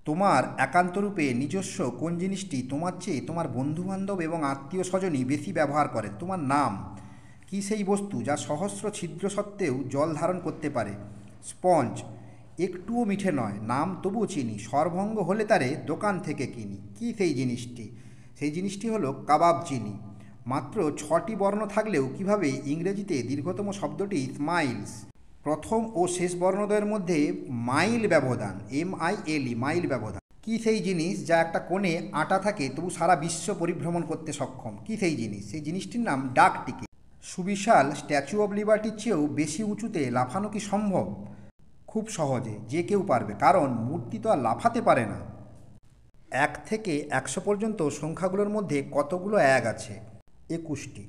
তোমার একান্তরূপে নিজস্ব কোন জিনিসটি তোমার চেয়ে তোমার বন্ধুবান্ধব এবং আত্মীয় স্বজনই বেশি ব্যবহার করে? তোমার নাম। কি সেই বস্তু যা সহস্র ছিদ্র সত্ত্বেও জল ধারণ করতে পারে? স্পঞ্জ। একটুও মিঠে নয়, নাম তবুও চিনি, স্বরভঙ্গ হলে তারে দোকান থেকে কিনি। কি সেই জিনিসটি? সেই জিনিসটি হলো কাবাব চিনি। মাত্র 6টি বর্ণ থাকলেও কিভাবে ইংরেজিতে দীর্ঘতম শব্দটি স্মাইলস? প্রথম ও শেষ বর্ণদ্বয়ের মধ্যে মাইল ব্যবধান, MILE, মাইল ব্যবধান। কি সেই জিনিস যা একটা কোণে আটা থাকে তবু সারা বিশ্ব পরিভ্রমণ করতে সক্ষম? কি সেই জিনিস? সেই জিনিসটির নাম ডাক টিকিট। সুবিশাল স্ট্যাচু অব লিবার্টির চেয়েও বেশি উঁচুতে লাফানো কি সম্ভব? খুব সহজে, যে কেউ পারবে, কারণ মূর্তি তো আর লাফাতে পারে না। 1 থেকে 100 পর্যন্ত সংখ্যাগুলোর মধ্যে কতগুলো এক আছে? 21টি।